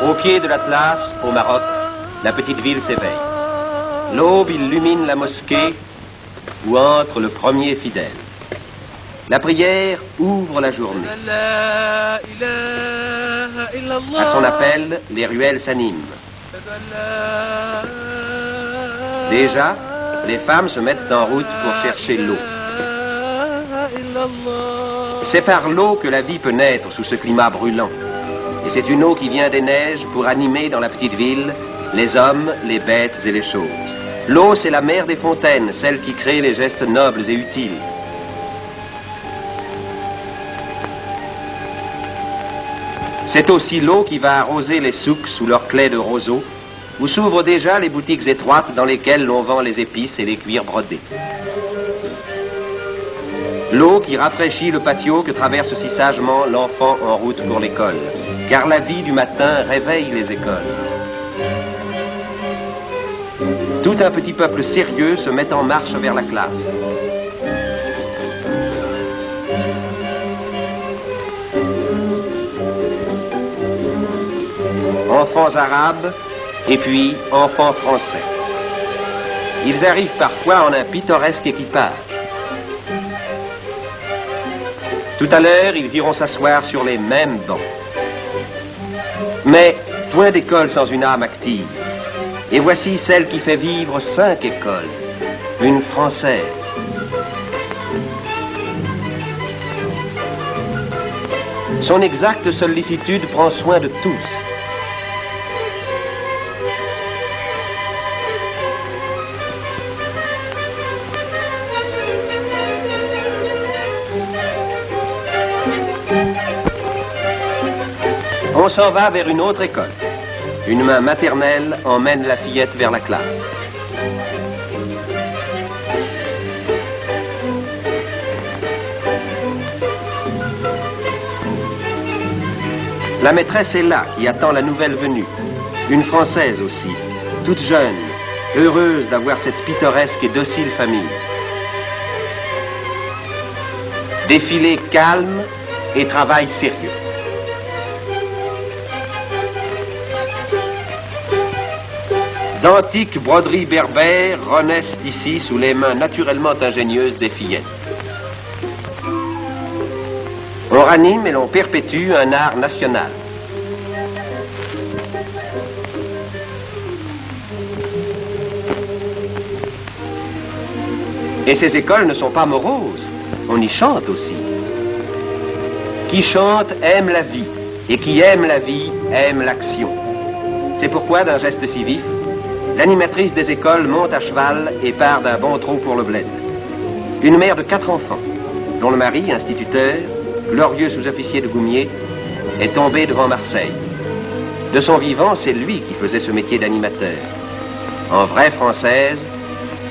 Au pied de l'Atlas, au Maroc, la petite ville s'éveille. L'aube illumine la mosquée où entre le premier fidèle. La prière ouvre la journée. À son appel, les ruelles s'animent. Déjà, les femmes se mettent en route pour chercher l'eau. C'est par l'eau que la vie peut naître sous ce climat brûlant. Et c'est une eau qui vient des neiges pour animer dans la petite ville les hommes, les bêtes et les choses. L'eau, c'est la mère des fontaines, celle qui crée les gestes nobles et utiles. C'est aussi l'eau qui va arroser les souks sous leurs claies de roseaux, où s'ouvrent déjà les boutiques étroites dans lesquelles l'on vend les épices et les cuirs brodés. L'eau qui rafraîchit le patio que traverse si sagement l'enfant en route pour l'école, car la vie du matin réveille les écoles. Tout un petit peuple sérieux se met en marche vers la classe. Enfants arabes et puis enfants français. Ils arrivent parfois en un pittoresque équipage. Tout à l'heure, ils iront s'asseoir sur les mêmes bancs. Mais point d'école sans une âme active. Et voici celle qui fait vivre 5 écoles, une française. Son exacte sollicitude prend soin de tous. On s'en va vers une autre école. Une main maternelle emmène la fillette vers la classe. La maîtresse est là, qui attend la nouvelle venue. Une Française aussi, toute jeune, heureuse d'avoir cette pittoresque et docile famille. Défilé calme et travail sérieux. D'antiques broderies berbères renaissent ici sous les mains naturellement ingénieuses des fillettes. On ranime et l'on perpétue un art national. Et ces écoles ne sont pas moroses, on y chante aussi. Qui chante aime la vie, et qui aime la vie aime l'action. C'est pourquoi, d'un geste si vif, l'animatrice des écoles monte à cheval et part d'un bon trot pour le bled. Une mère de 4 enfants, dont le mari, instituteur, glorieux sous-officier de Goumier, est tombé devant Marseille. De son vivant, c'est lui qui faisait ce métier d'animateur. En vraie Française,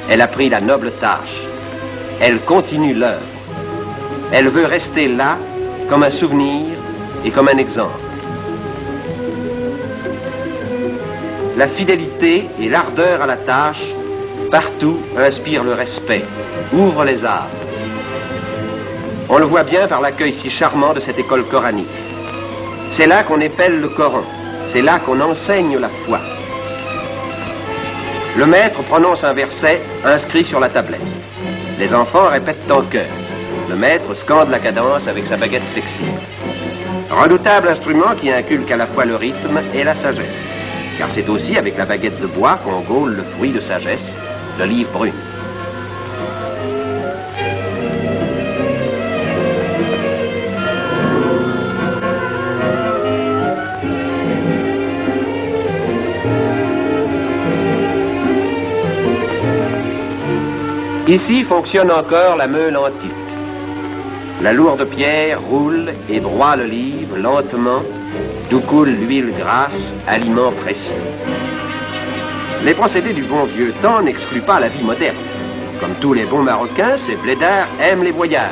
elle a pris la noble tâche. Elle continue l'œuvre. Elle veut rester là comme un souvenir et comme un exemple. La fidélité et l'ardeur à la tâche, partout, inspirent le respect, ouvrent les âmes. On le voit bien par l'accueil si charmant de cette école coranique. C'est là qu'on épelle le Coran, c'est là qu'on enseigne la foi. Le maître prononce un verset inscrit sur la tablette. Les enfants répètent en chœur. Le maître scande la cadence avec sa baguette flexible. Redoutable instrument qui inculque à la fois le rythme et la sagesse. Car c'est aussi avec la baguette de bois qu'on gaule le fruit de sagesse, l'olive brune. Ici fonctionne encore la meule antique. La lourde pierre roule et broie l'olive lentement, d'où coule l'huile grasse, aliment précieux. Les procédés du bon vieux temps n'excluent pas la vie moderne. Comme tous les bons Marocains, ces blédards aiment les voyages.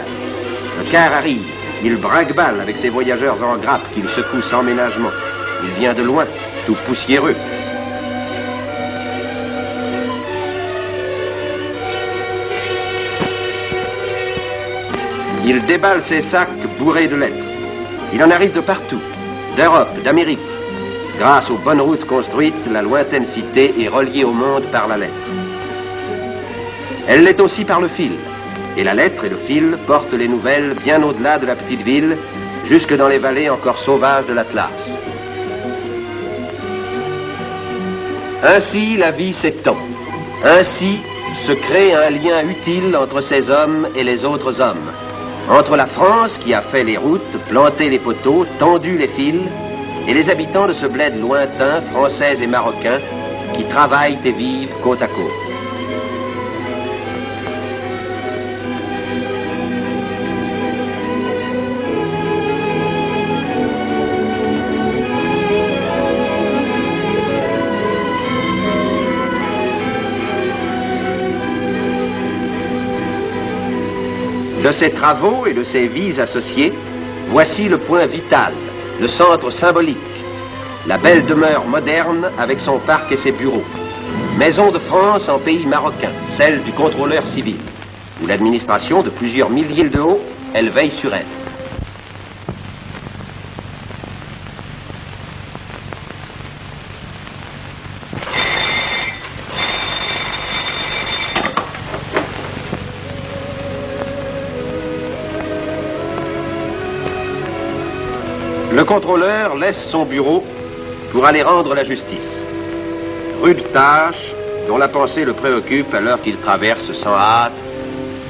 Le car arrive, il brinque-balle avec ses voyageurs en grappe qu'il secoue sans ménagement. Il vient de loin, tout poussiéreux. Il déballe ses sacs bourrés de lettres. Il en arrive de partout, d'Europe, d'Amérique, Grâce aux bonnes routes construites, la lointaine cité est reliée au monde par la lettre. Elle l'est aussi par le fil. Et la lettre et le fil portent les nouvelles bien au-delà de la petite ville, jusque dans les vallées encore sauvages de l'Atlas. Ainsi, la vie s'étend. Ainsi se crée un lien utile entre ces hommes et les autres hommes. Entre la France qui a fait les routes, planté les poteaux, tendu les fils, et les habitants de ce bled lointain, français et marocains, qui travaillent et vivent côte à côte. De ces travaux et de ces vies associées, voici le point vital, le centre symbolique, la belle demeure moderne avec son parc et ses bureaux. Maison de France en pays marocain, celle du contrôleur civil, où l'administration de plusieurs milliers de haut, elle veille sur elle. Le contrôleur laisse son bureau pour aller rendre la justice. Rude tâche dont la pensée le préoccupe à l'heure qu'il traverse sans hâte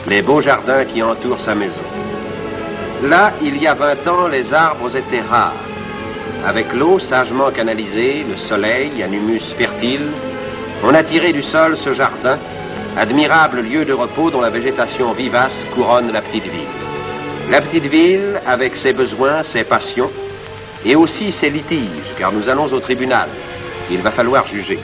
les beaux jardins qui entourent sa maison. Là, il y a 20 ans, les arbres étaient rares. Avec l'eau sagement canalisée, le soleil, un humus fertile, on a tiré du sol ce jardin, admirable lieu de repos dont la végétation vivace couronne la petite ville. La petite ville, avec ses besoins, ses passions, et aussi ses litiges, car nous allons au tribunal. Il va falloir juger.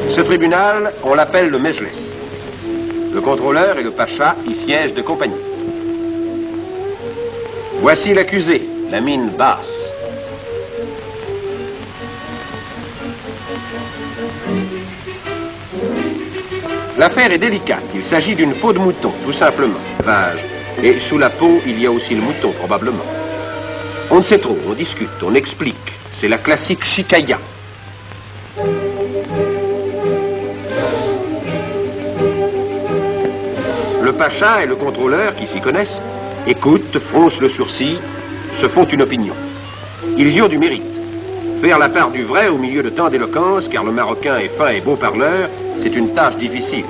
Ce tribunal, on l'appelle le Mejlis. Le contrôleur et le pacha y siègent de compagnie. Voici l'accusé, la mine basse. L'affaire est délicate. Il s'agit d'une peau de mouton, tout simplement. Et sous la peau, il y a aussi le mouton, probablement. On ne sait trop, on discute, on explique. C'est la classique chicaya. Le pacha et le contrôleur, qui s'y connaissent, écoutent, froncent le sourcil, se font une opinion. Ils y ont du mérite. Faire la part du vrai au milieu de tant d'éloquence, car le Marocain est fin et beau parleur, c'est une tâche difficile.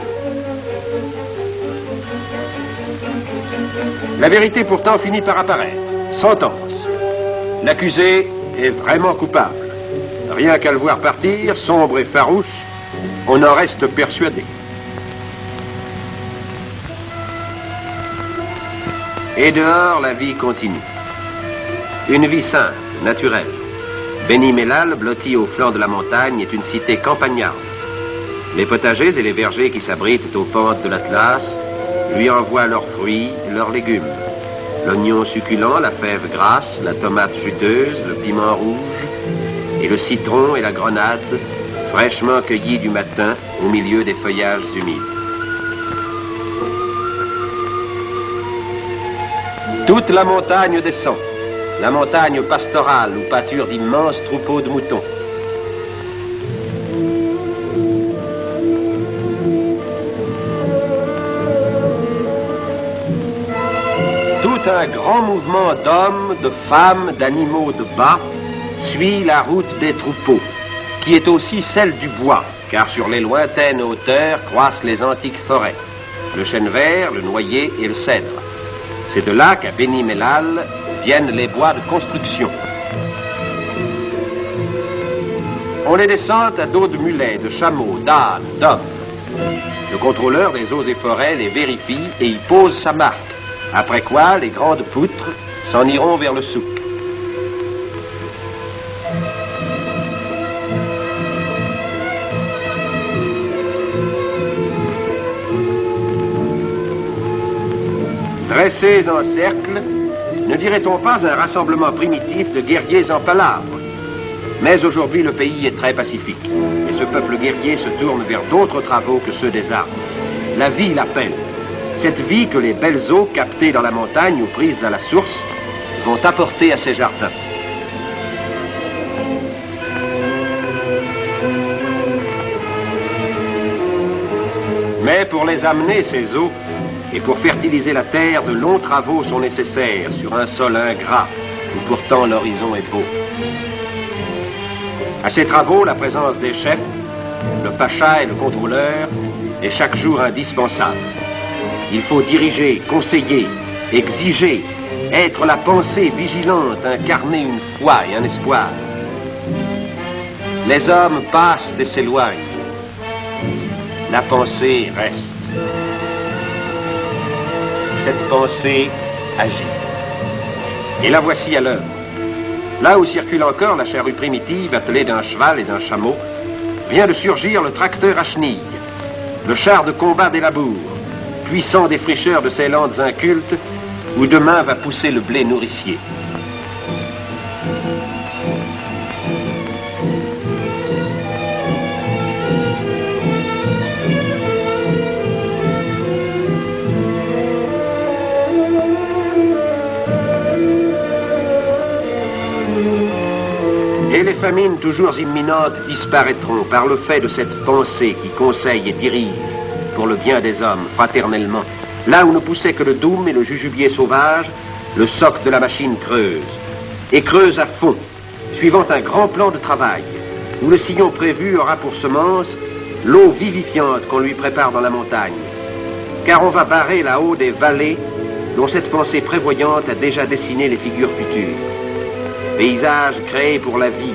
La vérité pourtant finit par apparaître. Sentence. L'accusé est vraiment coupable. Rien qu'à le voir partir, sombre et farouche, on en reste persuadé. Et dehors, la vie continue. Une vie simple, naturelle. Beni Mellal, blotti au flanc de la montagne, est une cité campagnarde. Les potagers et les vergers qui s'abritent aux pentes de l'Atlas lui envoient leurs fruits, leurs légumes. L'oignon succulent, la fève grasse, la tomate juteuse, le piment rouge, et le citron et la grenade, fraîchement cueillis du matin au milieu des feuillages humides. Toute la montagne descend, la montagne pastorale où pâturent d'immenses troupeaux de moutons. Tout un grand mouvement d'hommes, de femmes, d'animaux de bas suit la route des troupeaux, qui est aussi celle du bois, car sur les lointaines hauteurs croissent les antiques forêts, le chêne vert, le noyer et le cèdre. C'est de là qu'à Beni Mellal viennent les bois de construction. On les descend à dos de mulets, de chameaux, d'ânes, d'hommes. Le contrôleur des eaux et forêts les vérifie et y pose sa marque, après quoi les grandes poutres s'en iront vers le souk. Dressés en cercle, Ne dirait-on pas un rassemblement primitif de guerriers en palabres? Mais aujourd'hui, le pays est très pacifique. Et ce peuple guerrier se tourne vers d'autres travaux que ceux des armes. La vie l'appelle. Cette vie que les belles eaux captées dans la montagne ou prises à la source vont apporter à ces jardins. Mais pour les amener, ces eaux, et pour fertiliser la terre, de longs travaux sont nécessaires sur un sol ingrat où pourtant l'horizon est beau. À ces travaux, la présence des chefs, le pacha et le contrôleur, est chaque jour indispensable. Il faut diriger, conseiller, exiger, être la pensée vigilante, incarner une foi et un espoir. Les hommes passent et s'éloignent. La pensée reste. Cette pensée agit. Et la voici à l'œuvre. Là où circule encore la charrue primitive attelée d'un cheval et d'un chameau, vient de surgir le tracteur à chenilles, le char de combat des labours, puissant défricheur de ces landes incultes où demain va pousser le blé nourricier. Et les famines toujours imminentes disparaîtront par le fait de cette pensée qui conseille et dirige pour le bien des hommes, fraternellement. Là où ne poussait que le doum et le jujubier sauvage, le soc de la machine creuse. Et creuse à fond, suivant un grand plan de travail, où le sillon prévu aura pour semence l'eau vivifiante qu'on lui prépare dans la montagne. Car on va barrer là-haut des vallées dont cette pensée prévoyante a déjà dessiné les figures futures. Paysages créés pour la vie,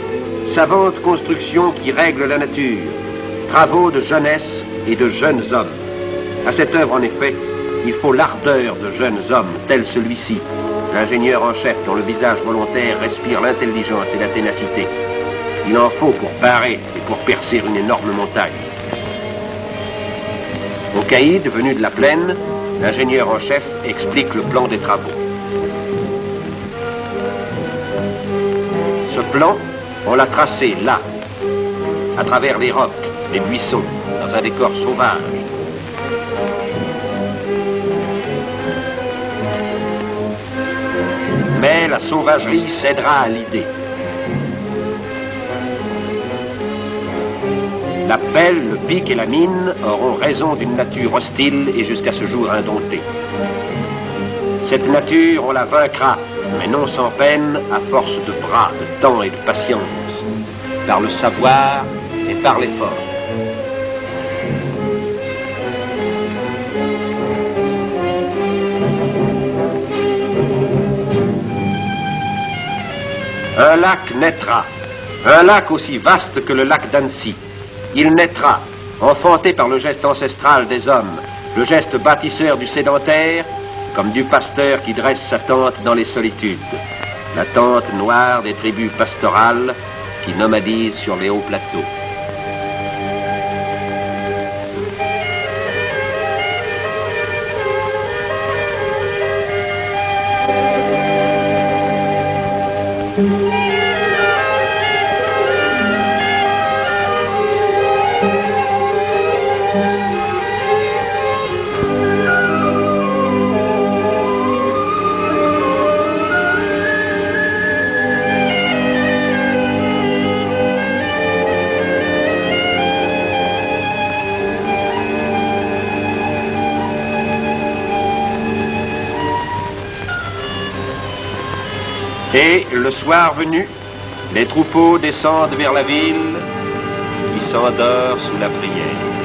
savantes constructions qui règlent la nature, travaux de jeunesse et de jeunes hommes. À cette œuvre, en effet, il faut l'ardeur de jeunes hommes, tel celui-ci, l'ingénieur en chef dont le visage volontaire respire l'intelligence et la ténacité. Il en faut pour barrer et pour percer une énorme montagne. Au caïd, venu de la plaine, l'ingénieur en chef explique le plan des travaux. Ce plan, on l'a tracé là, à travers les rocs, les buissons, dans un décor sauvage. Mais la sauvagerie cédera à l'idée. La pelle, le pic et la mine auront raison d'une nature hostile et jusqu'à ce jour indomptée. Cette nature, on la vaincra, mais non sans peine, à force de bras, de temps et de patience, par le savoir et par l'effort. Un lac naîtra, un lac aussi vaste que le lac d'Annecy. Il naîtra, enfanté par le geste ancestral des hommes, le geste bâtisseur du sédentaire, comme du pasteur qui dresse sa tente dans les solitudes, la tente noire des tribus pastorales qui nomadisent sur les hauts plateaux. Et le soir venu, les troupeaux descendent vers la ville qui s'endort sous la prière.